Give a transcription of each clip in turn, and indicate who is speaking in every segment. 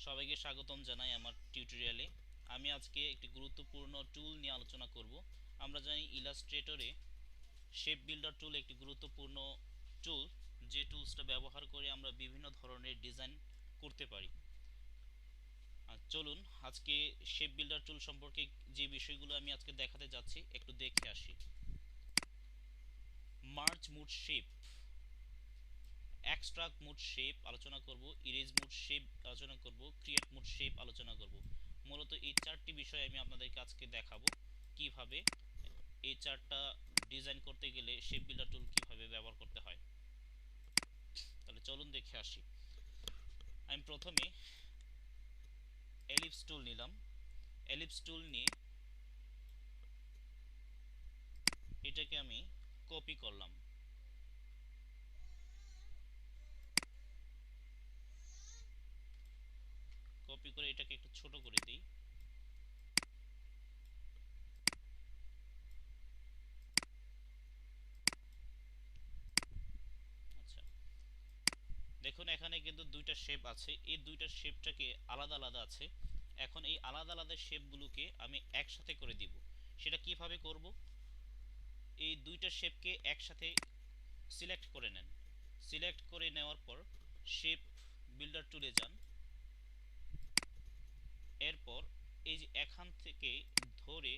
Speaker 1: সবাইকে স্বাগতম জানাই আমার টিউটোরিয়ালে। আমি আজকে একটি গুরুত্বপূর্ণ টুল নিয়ে আলোচনা করব। আমরা জানি ইলাস্ট্রেটরে শেপ বিল্ডার টুল একটি গুরুত্বপূর্ণ টুল, যে টুলসটা ব্যবহার করে আমরা বিভিন্ন ধরনের ডিজাইন করতে পারি। চলুন আজকে শেপ বিল্ডার টুল সম্পর্কে যে বিষয়গুলো আমি আজকে দেখাতে যাচ্ছি একটু দেখে আসি। Merge mode shape, extract mode shape আলোচনা করব, ইরেজ মুড শেপ আলোচনা করব, ক্রিয়েট মুড শেপ আলোচনা করব। মূলত এই চারটি বিষয় আমি আপনাদেরকে আজকে দেখাবো কিভাবে এই চারটা ডিজাইন করতে গেলে শেপ বিল্ডার টুল কিভাবে ব্যবহার করতে হয়। তাহলে চলুন দেখে আসি। আমি প্রথমে এলিপস টুল নিলাম। এলিপস টুল নিয়ে এটাকে আমি কপি করলাম। কপি করে এটাকে একটু ছোট করে দিই। আচ্ছা, দেখুন এখানে কিন্তু দুইটা শেপ আছে, এই দুইটা শেপটাকে আলাদা আলাদা আছে। এখন এই আলাদা আলাদা শেপগুলোকে আমি একসাথে করে দিব। সেটা কিভাবে করব? এই দুইটা শেপকে একসাথে সিলেক্ট করে নেন। সিলেক্ট করে নেওয়ার পর শেপ বিল্ডার টুলে যান। এরপর এই যে এখান থেকে ধরে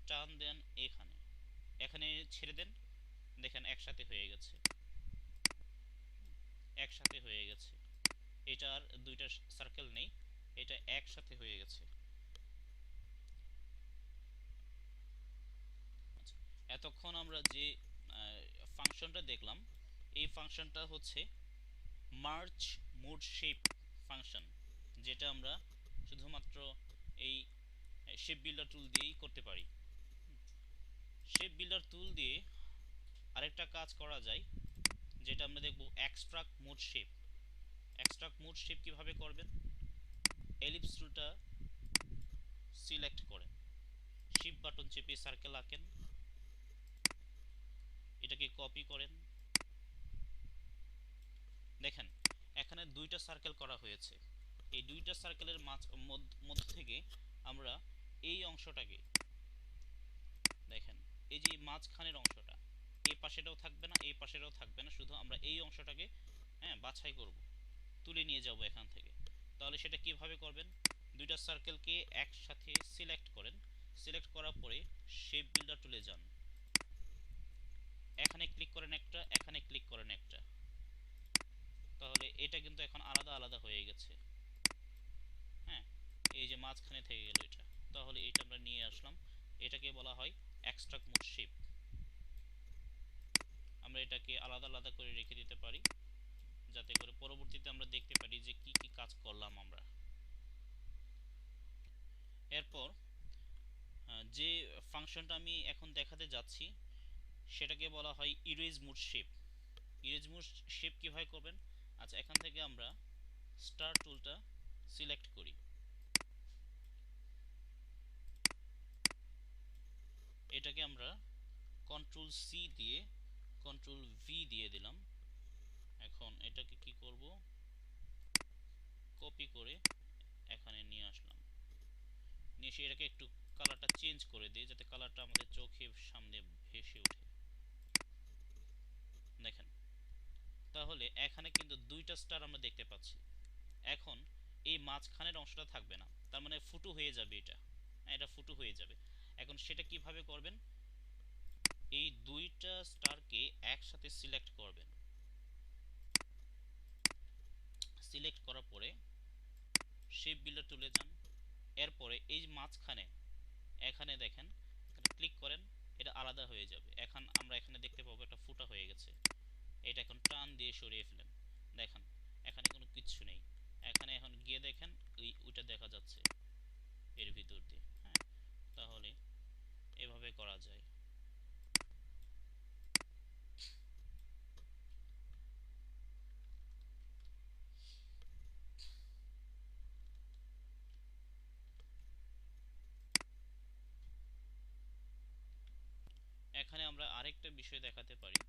Speaker 1: টান দেন, এখানে এখানে ছেড়ে দেন। দেখেন একসাথে হয়ে গেছে, একসাথে হয়ে গেছে। এটার দুইটা সার্কেল নেই, এটা একসাথে হয়ে গেছে। আচ্ছা, এতক্ষণ আমরা যে ফাংশনটা দেখলাম, এই ফাংশনটা হচ্ছে মার্জ মুড শেপ ফাংশন, যেটা আমরা শুধুমাত্র এই শেপ বিল্ডার টুল দিয়েই করতে পারি। শেপ বিল্ডার টুল দিয়ে আরেকটা কাজ করা যায়, যেটা আমরা দেখব extract mode shape. Extract mode shape কিভাবে করবেন? এলিপস টুলটা সিলেক্ট করেন, শিফট বাটন চেপে সার্কেল আঁকেন, এটাকে কপি করেন। দেখেন এখানে দুইটা সার্কেল করা হয়েছে। এই দুইটা সার্কেলের মধ্য থেকে আমরা এই অংশটাকে দেখেন, এই যে মাঝখানের অংশটা, এই পাশেটাও থাকবে না, এই পাশেটাও থাকবে না, শুধু আমরা এই অংশটাকে বাছাই করব, তুলে নিয়ে যাব এখান থেকে। তাহলে সেটা কিভাবে করবেন? দুইটা সার্কেলকে একসাথে সিলেক্ট করেন। সিলেক্ট করার পরে শেপ বিল্ডার টুলে যান, এখানে ক্লিক করেন একটা, এখানে ক্লিক করেন একটা। তাহলে এটা কিন্তু এখন আলাদা আলাদা হয়ে গেছে। হ্যাঁ, এই যে মাঝখানে থেকে গেল এটা। তাহলে এটা আমরা নিয়ে আসলাম, এটাকে বলা হয় এক্সট্রাক্ট মুড শেপ। আমরা এটাকে আলাদা আলাদা করে রেখে দিতে পারি, যাতে করে পরবর্তীতে আমরা দেখতে পারি যে কি কি কাজ করলাম আমরা। এরপর যে ফাংশনটা আমি এখন দেখাতে যাচ্ছি সেটাকে বলা হয় erase mode shape. Erase mode shape কীভাবে করবেন? আচ্ছা, এখান থেকে আমরা স্টার টুলটা সিলেক্ট করি, এটাকে আমরা কন্ট্রোল সি দিয়ে কন্ট্রোল ভি দিয়ে দিলাম। এখন এটাকে কি করব? কপি করে এখানে নিয়ে আসলাম, নিয়ে এসে এটাকে একটু কালারটা চেঞ্জ করে দিই, যাতে কালারটা আমাদের চোখের সামনে ভেসে ওঠে। দেখেন, তাহলে এখানে কিন্তু দুইটা স্টার আমরা দেখতে পাচ্ছি। এখন এই মাঝখানের অংশটা থাকবে না, তার মানে ফুটো হয়ে যাবে এটা। এটা ফুটো হয়ে যাবে। এখন সেটা কিভাবে করবেন? এই দুইটা স্টারকে একসাথে সিলেক্ট করবেন। সিলেক্ট করার পরে শেপ বিল্ডার টুলে যান। এরপরে এই মাঝখানে এখানে দেখেন, এখানে ক্লিক করেন, এটা আলাদা হয়ে যাবে। এখন আমরা এখানে দেখতে পাবো একটা ফুটা হয়ে গেছে। এটা এখন টান দিয়ে সরিয়ে ফেলেন। দেখেন এখানে কোনো কিচ্ছু নেই। এখানে এখন গিয়ে দেখেন ওইটা দেখা যাচ্ছে এর ভিতর দিয়ে। হ্যাঁ, তাহলে এভাবে করা যায়। এখানে আমরা আরেকটা বিষয় দেখাতে পারি,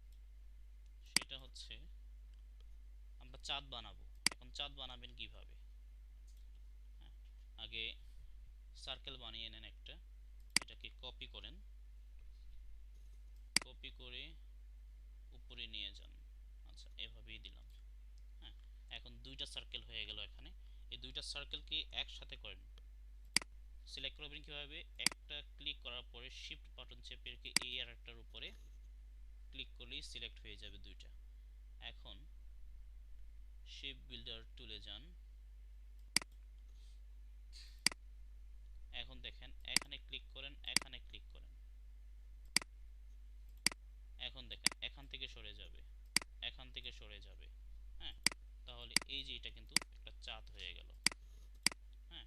Speaker 1: সেটা হচ্ছে আমরা চাঁদ বানাবো। এখন চাঁদ বানাবেন কিভাবে? আগে সার্কেল বানিয়ে নেন একটা, এটাকে কপি করেন, কপি করে উপরে নিয়ে যান। আচ্ছা, এভাবেই দিলাম। হ্যাঁ, এখন দুইটা সার্কেল হয়ে গেল এখানে। এই দুইটা সার্কেলকে একসাথে করেন। সিলেক্ট করবেন কিভাবে? একটা ক্লিক করার পরে শিফট বাটন চেপে রেখে এই আর একটার উপরে ক্লিক করলেই সিলেক্ট হয়ে যাবে দুইটা। এখন শেপ বিল্ডার টুলে যান। এখন দেখেন এখানে ক্লিক করেন, এখানে ক্লিক করেন, এখন দেখেন এখান থেকে সরে যাবে, এখান থেকে সরে যাবে। হ্যাঁ, তাহলে এই যে এটা কিন্তু একটা চাঁদ হয়ে গেল। হ্যাঁ,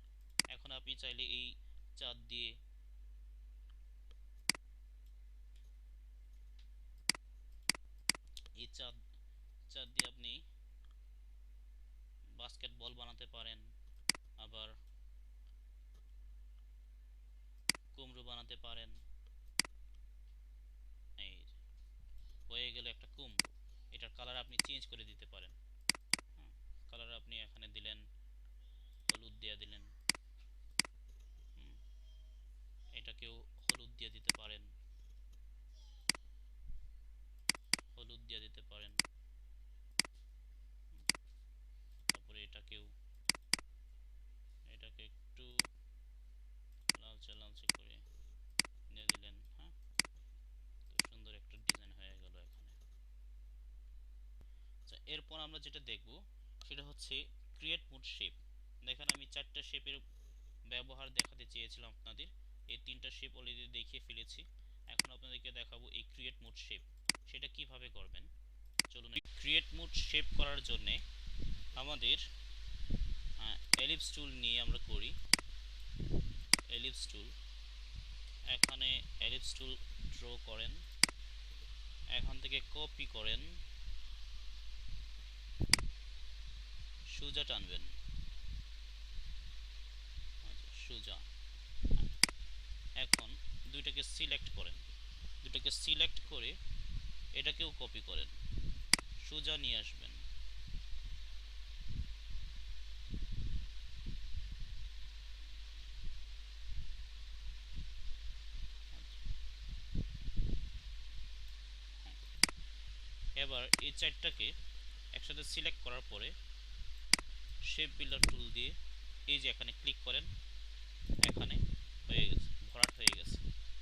Speaker 1: এখন আপনি চাইলে এই চাঁদ দিয়ে এই চাঁদ চাঁদ দিয়ে আপনি বাস্কেটবল বানাতে পারেন, আবার কুমড়ো বানাতে পারেন। এই হয়ে গেল একটা কুমড়ো। এটার কালার আপনি চেঞ্জ করে দিতে পারেন। হ্যাঁ, কালার আপনি এখানে দিলেন, হলুদ দিয়ে দিলেন। এটাকেও হলুদ দিয়ে দিতে পারেন, হলুদ দিয়ে দিতে পারেন। তারপরে এটাকে একটু লালচে লালচে করে দিয়ে দিলেন। হ্যাঁ, তো সুন্দর একটা ডিজাইন হয়ে গেল এখানে। আচ্ছা, এরপর আমরা যেটা দেখব সেটা হচ্ছে ক্রিয়েট মোড শেপ। দেখেন আমি চারটা শেপের ব্যবহার দেখাতে চেয়েছিলাম আপনাদের, এই তিনটা শেপ অলরেডি দেখিয়ে ফেলেছি। এখন আপনাদেরকে দেখাবো এই ক্রিয়েট মোড শেপ, সেটা কিভাবে করবেন। চলুন, ক্রিয়েট মোড শেপ করার জন্য আমাদের এলিপস টুল নিয়ে আমরা করি। এলিপস টুল, এখানে এলিপস টুল ড্র করেন, এখান থেকে কপি করেন, সোজা টানবেন। আচ্ছা, সোজা। এখন দুইটাকে সিলেক্ট করেন, দুটাকে সিলেক্ট করে এটাকেও কপি করেন, সোজা নিয়ে আসবেন। এবার এই চারটাকে একসাথে সিলেক্ট করার পরে শেপ বিল্ডার টুল দিয়ে এই যে এখানে ক্লিক করেন, এখানে হয়ে গেছে, ভরাট হয়ে গেছে।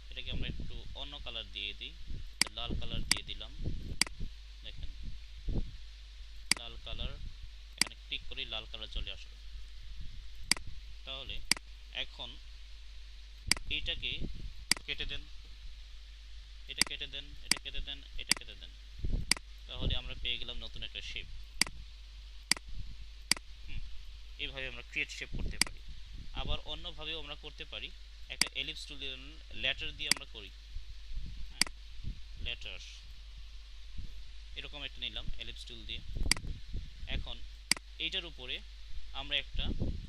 Speaker 1: এটাকে আমরা একটু অন্য কালার দিয়ে দিই, লাল কালার দিয়ে দিলাম। দেখেন লাল কালার, এখানে ক্লিক করি লাল কালার চলে আসলো। তাহলে এখন এইটাকে কেটে দেন, এটা কেটে দেন, এটা কেটে দেন, এটা কেটে দেন। তাহলে আমরা পেয়ে গেলাম নতুন একটা শেপ। এইভাবে আমরা ক্রিয়েট শেপ করতে পারি। আবার অন্যভাবেও আমরা করতে পারি, একটা এলিপস টুল দিয়ে লেটার দিয়ে আমরা করি। হ্যাঁ, লেটার এরকম একটা নিলাম এলিপস টুল দিয়ে। এখন এইটার উপরে আমরা একটা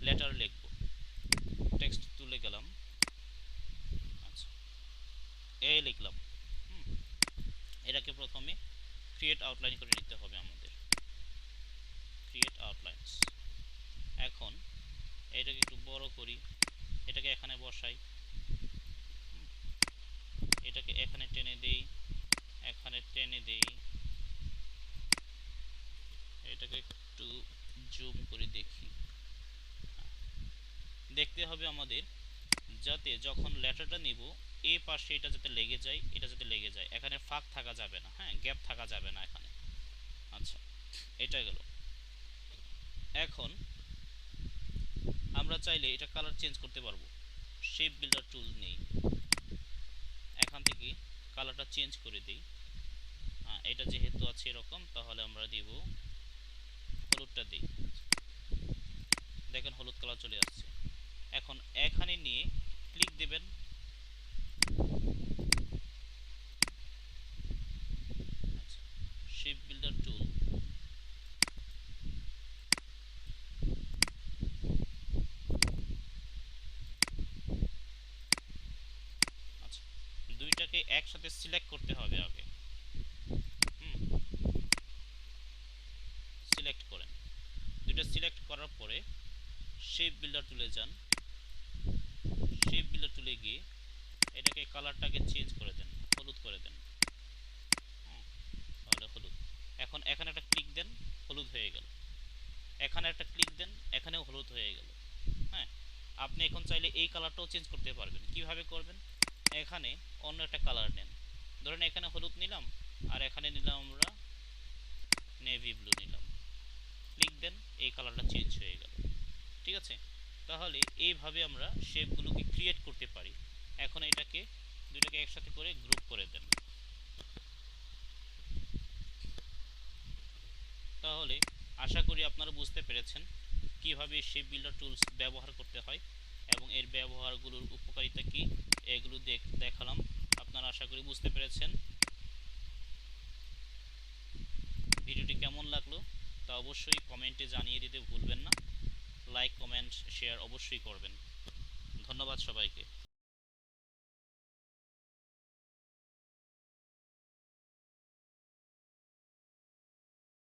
Speaker 1: লেটার লিখব, টেক্সট তুলে গেলাম। আচ্ছা, এ লিখলাম। এটাকে প্রথমে ক্রিয়েট আউটলাইন করে নিতে হবে আমাদের, ক্রিয়েট আউটলাইনস। এখন এটাকে একটু বড় করি, এটাকে এখানে বসাই, এটাকে এখানে টেনে দেই, এখানে টেনে দেই, এটাকে একটু জুম করে দেখি। দেখতে হবে আমাদের যাতে যখন লেটারটা নিব এই পাশে এটা যাতে লেগে যায়, এটা যাতে লেগে যায়, এখানে ফাঁক থাকা যাবে না। হ্যাঁ, গ্যাপ থাকা যাবে না এখানে। আচ্ছা, এটা গেল। এখন আমরা চাইলে এটা কালার চেঞ্জ করতে পারবো। শেপ বিল্ডার টুল নেই, এখান থেকে কালারটা চেঞ্জ করে দিই। এটা যেহেতু আছে এরকম, তাহলে আমরা দিব হলুদটা দিই। দেখেন হলুদ কালার চলে আসছে। এখন এখানে নিয়ে ক্লিক দেবেন, শেপ বিল্ডার টুল, আচ্ছা দুইটাকে একসাথে সিলেক্ট করতে হবে আগে। সিলেক্ট করেন, দুইটা সিলেক্ট করার পরে শেপ বিল্ডার টুলে যান, টুলে গিয়ে এটাকে কালারটাকে চেঞ্জ করে দেন, হলুদ করে দেন। তাহলে হলুদ। এখন এখানে একটা ক্লিক দেন, হলুদ হয়ে গেল। এখানে একটা ক্লিক দেন, এখানেও হলুদ হয়ে গেল। হ্যাঁ, আপনি এখন চাইলে এই কালারটাও চেঞ্জ করতে পারবেন। কিভাবে করবেন? এখানে অন্য একটা কালার নেন, ধরেন এখানে হলুদ নিলাম আর এখানে নিলাম আমরা নেভি ব্লু নিলাম, ক্লিক দেন, এই কালারটা চেঞ্জ হয়ে গেল। ঠিক আছে, তাহলে এইভাবে আমরা শেপগুলোকে ক্রিয়েট করতে পারি। এখন এটাকে দুটাকে একসাথে করে গ্রুপ করে দেন। তাহলে আশা করি আপনারা বুঝতে পেরেছেন কিভাবে শেপ বিল্ডার টুলস ব্যবহার করতে হয় এবং এর ব্যবহারগুলোর উপকারিতা কি, এগুলো দেখালাম। আপনারা আশা করি বুঝতে পেরেছেন। ভিডিওটি কেমন লাগলো তা অবশ্যই কমেন্টে জানিয়ে দিতে ভুলবেন না। লাইক, কমেন্ট, শেয়ার অবশ্যই করবেন। ধন্যবাদ সবাইকে।